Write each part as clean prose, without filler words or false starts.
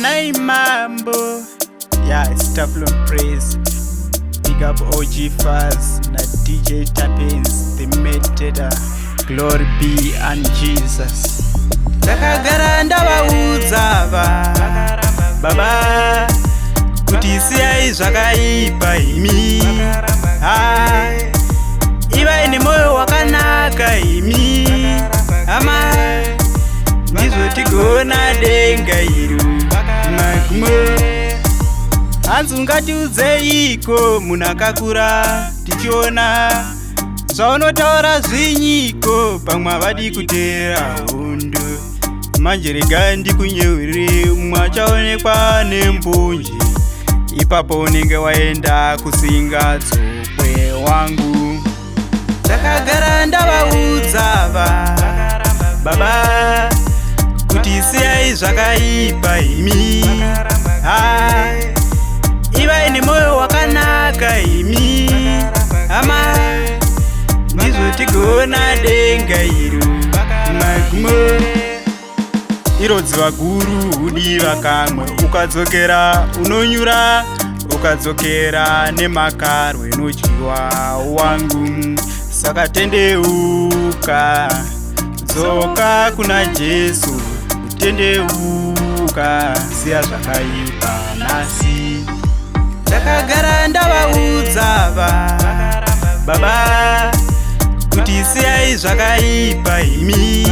Nai Mambo. Yeah, it's Teflon Praise. Big up OG Fuzz na DJ Tapins, the Meditator. Glory be and Jesus. Takagara ndavaudza baba kuti siyai zvakaipa imi. Ivai nemoyo wakanaka imi. Ndizvo tigona denga iri magumo. Hanzi ungatiudzeiko munhu akakura tichiona zvaunotaura zvinyiko pamwe havadi kuteera hondo. Manje rega ndikunyehuri mwachaonekwa nembunje, ipapo unenge waenda kusinga dzokwe wangu. Takagara ndavaudza baba kuti siyai zvakaipa imi. Ivai nemoyo wakanaka imi. Ndizvo tigona denga iri magumo. Iro dziva guru udiva kamwe, ukadzokera unonyura, ukadzokera nemakarwe inodyiwa wangu. Saka tendeuka, dzoka kuna Jesu, tendeuka, siya zvakaipa nhasi. Takagara ndavaudza baba kuti siyai zvakaipa imi.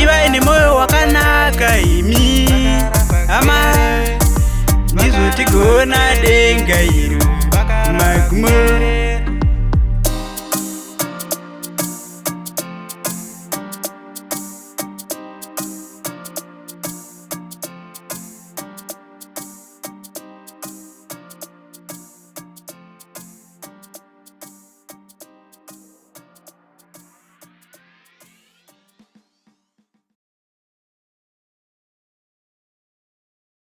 Ivai nemoyo wakanaka imi. Ndizvo tigona denga iri magumo.